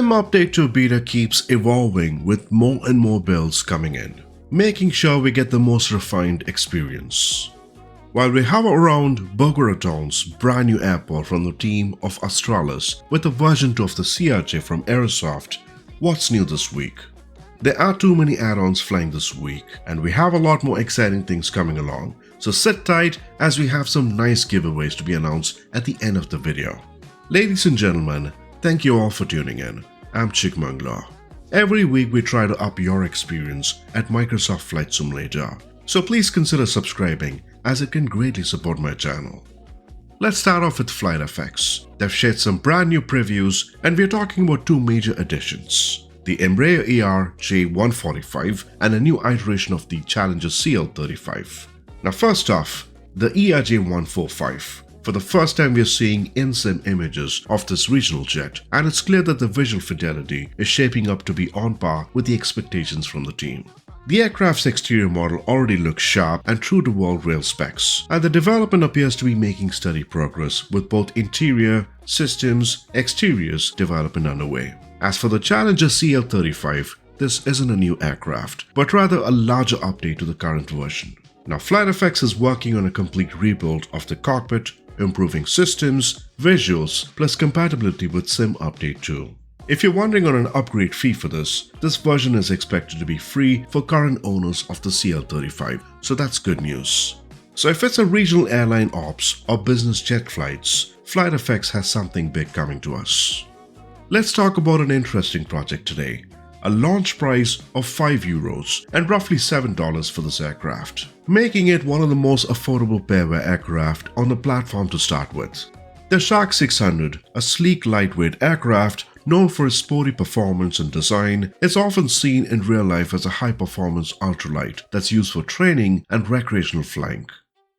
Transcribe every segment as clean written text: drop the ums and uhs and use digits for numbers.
Sim Update 2 beta keeps evolving with more and more builds coming in, making sure we get the most refined experience. While we have around Boca Raton's brand new airport from the team of Astralis with a version 2 of the CRJ from Aerosoft, what's new this week? There are too many add-ons flying this week, and we have a lot more exciting things coming along, so sit tight as we have some nice giveaways to be announced at the end of the video. Ladies and gentlemen, thank you all for tuning in. I'm Chikmangla. Every week we try to up your experience at Microsoft Flight Simulator, so please consider subscribing as it can greatly support my channel. Let's start off with FlightFX. They've shared some brand new previews, and we're talking about two major additions: the Embraer ERJ145 and a new iteration of the Challenger CL35. Now first off, the ERJ145. For the first time we are seeing in-sim images of this regional jet, and it's clear that the visual fidelity is shaping up to be on par with the expectations from the team. The aircraft's exterior model already looks sharp and true to world rail specs, and the development appears to be making steady progress with both interior, systems, exteriors development underway. As for the Challenger CL35, this isn't a new aircraft, but rather a larger update to the current version. Now FlightFX is working on a complete rebuild of the cockpit, improving systems, visuals, plus compatibility with Sim Update 2. If you're wondering on an upgrade fee for this version is expected to be free for current owners of the CL35, so that's good news. So if it's a regional airline ops or business jet flights, FlightFX has something big coming to us. Let's talk about an interesting project today. A launch price of €5 and roughly $7 for this aircraft, making it one of the most affordable pairware aircraft on the platform to start with. The Shark 600, a sleek lightweight aircraft known for its sporty performance and design, is often seen in real life as a high-performance ultralight that's used for training and recreational flying.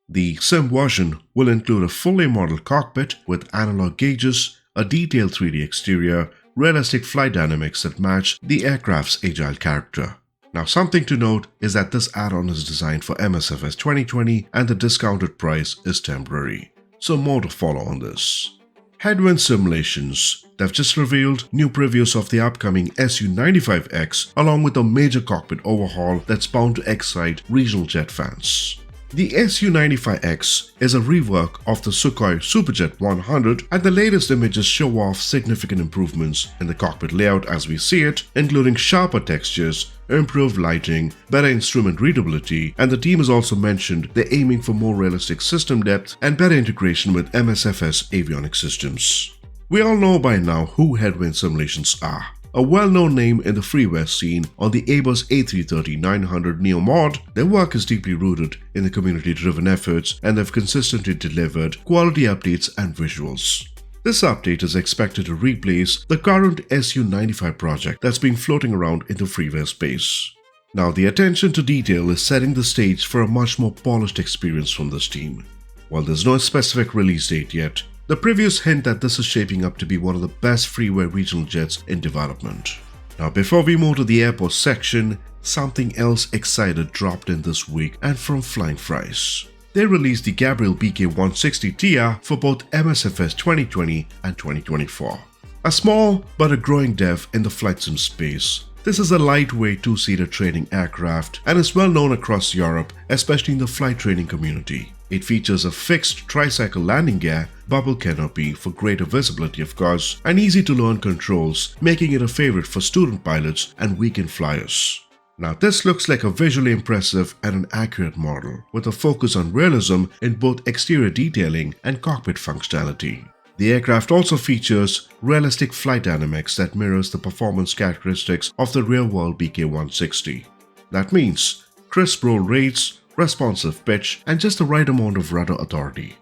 The Sim version will include a fully modeled cockpit with analog gauges, a detailed 3D exterior, realistic flight dynamics that match the aircraft's agile character. Now something to note is that this add-on is designed for MSFS 2020 and the discounted price is temporary. So more to follow on this. Headwind simulations. They've just revealed new previews of the upcoming Su-95X along with a major cockpit overhaul that's bound to excite regional jet fans. The Su-95X is a rework of the Sukhoi Superjet 100, and the latest images show off significant improvements in the cockpit layout as we see it, including sharper textures, improved lighting, better instrument readability, and the team has also mentioned they're aiming for more realistic system depth and better integration with MSFS avionics systems. We all know by now who Headwind Simulations are. A well-known name in the freeware scene on the Airbus A330-900neo mod, their work is deeply rooted in the community-driven efforts and they've consistently delivered quality updates and visuals. This update is expected to replace the current Su-95 project that's been floating around in the freeware space. Now the attention to detail is setting the stage for a much more polished experience from this team. While there's no specific release date yet, the previews hint that this is shaping up to be one of the best freeware regional jets in development. Now before we move to the airport section, something else exciting dropped in this week and from Flying Fries. They released the Gabriel BK160 TR for both MSFS 2020 and 2024. A small but a growing dev in the flight sim space. This is a lightweight two-seater training aircraft and is well known across Europe, especially in the flight training community. It features a fixed tricycle landing gear, bubble canopy for greater visibility of course, and easy to learn controls, making it a favorite for student pilots and weekend flyers. Now this looks like a visually impressive and an accurate model, with a focus on realism in both exterior detailing and cockpit functionality. The aircraft also features realistic flight dynamics that mirrors the performance characteristics of the real-world BK160. That means crisp roll rates, responsive pitch, and just the right amount of rudder authority.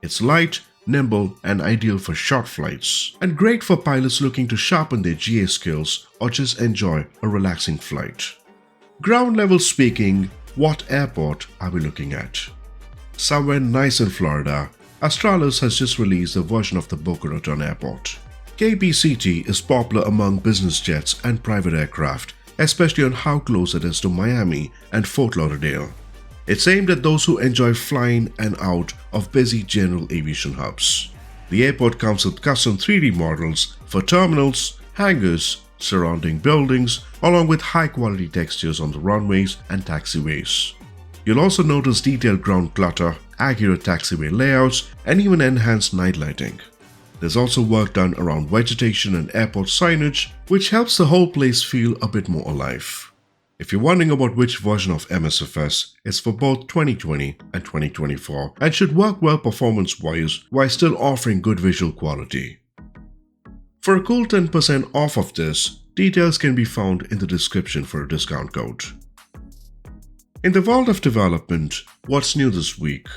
It's light, nimble, and ideal for short flights, and great for pilots looking to sharpen their GA skills or just enjoy a relaxing flight. Ground level speaking, what airport are we looking at? Somewhere nice in Florida, Astralis has just released a version of the Boca Raton Airport. KBCT is popular among business jets and private aircraft, especially on how close it is to Miami and Fort Lauderdale. It's aimed at those who enjoy flying and out of busy general aviation hubs. The airport comes with custom 3D models for terminals, hangars surrounding buildings, along with high-quality textures on the runways and taxiways. You'll also notice detailed ground clutter, accurate taxiway layouts, and even enhanced night lighting. There's also work done around vegetation and airport signage, which helps the whole place feel a bit more alive. If you're wondering about which version of MSFS, it's for both 2020 and 2024 and should work well performance-wise while still offering good visual quality. For a cool 10% off of this, details can be found in the description for a discount code. In the world of development, what's new this week?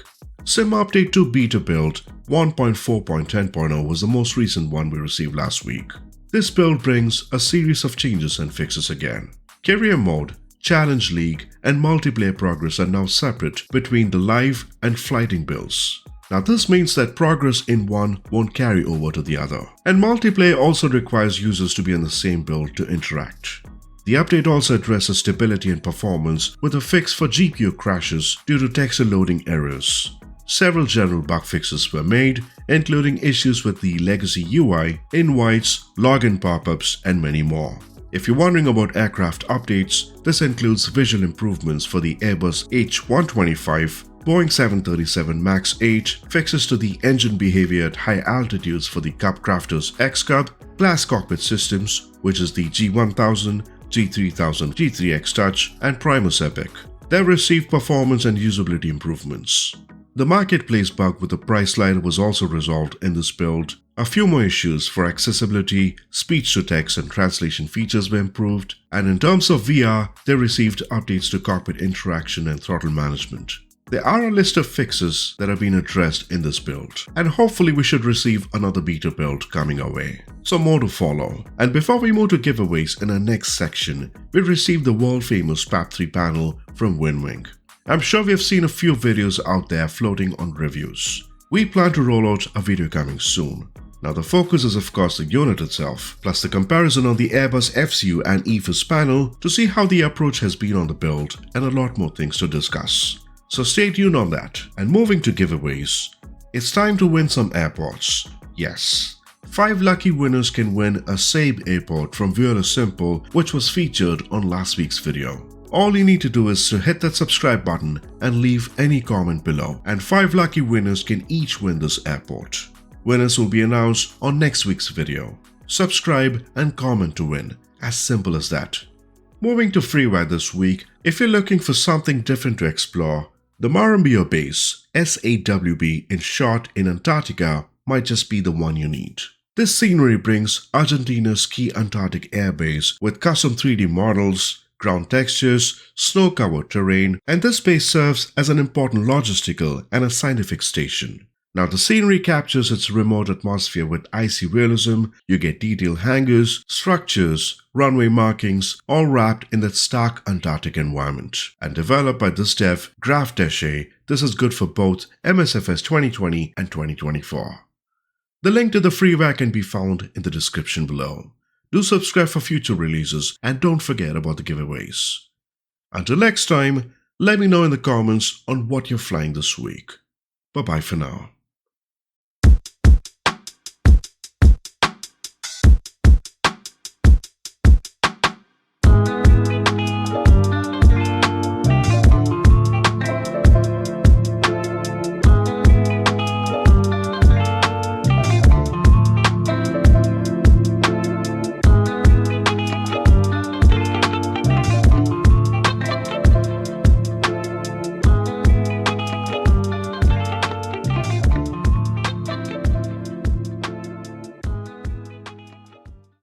Sim Update 2 Beta Build 1.4.10.0 was the most recent one we received last week. This build brings a series of changes and fixes again. Career Mode, Challenge League, and Multiplayer progress are now separate between the live and flighting builds. Now this means that progress in one won't carry over to the other. And multiplayer also requires users to be on the same build to interact. The update also addresses stability and performance with a fix for GPU crashes due to texture loading errors. Several general bug fixes were made, including issues with the legacy UI, invites, login pop-ups, and many more. If you're wondering about aircraft updates, this includes visual improvements for the Airbus H125, Boeing 737 MAX 8, fixes to the engine behavior at high altitudes for the Cub Crafters X-Cub, glass cockpit systems, which is the G1000, G3000, G3X Touch, and Primus Epic. They received performance and usability improvements. The marketplace bug with the price slider was also resolved in this build. A few more issues for accessibility, speech-to-text and translation features were improved, and in terms of VR, they received updates to cockpit interaction and throttle management. There are a list of fixes that have been addressed in this build, and hopefully we should receive another beta build coming our way. So more to follow. And before we move to giveaways in our next section, we received the world-famous PAP3 panel from Winwing. I'm sure we have seen a few videos out there floating on reviews. We plan to roll out a video coming soon. Now the focus is of course the unit itself, plus the comparison on the Airbus FCU and EFIS panel to see how the approach has been on the build, and a lot more things to discuss. So stay tuned on that. And moving to giveaways, it's time to win some airports. Yes. 5 lucky winners can win a Saab airport from Viewer Simple, which was featured on last week's video. All you need to do is to hit that subscribe button and leave any comment below, and 5 lucky winners can each win this airport. Winners will be announced on next week's video. Subscribe and comment to win. As simple as that. Moving to Freeware this week, if you're looking for something different to explore, the Marambio base, SAWB in short, in Antarctica might just be the one you need. This scenery brings Argentina's key Antarctic air base with custom 3D models, ground textures, snow-covered terrain, and this base serves as an important logistical and a scientific station. Now the scenery captures its remote atmosphere with icy realism. You get detailed hangars, structures, runway markings, all wrapped in that stark Antarctic environment. And developed by this dev, Graf Desche, this is good for both MSFS 2020 and 2024. The link to the freeware can be found in the description below. Do subscribe for future releases and don't forget about the giveaways. Until next time, let me know in the comments on what you're flying this week. Bye bye for now.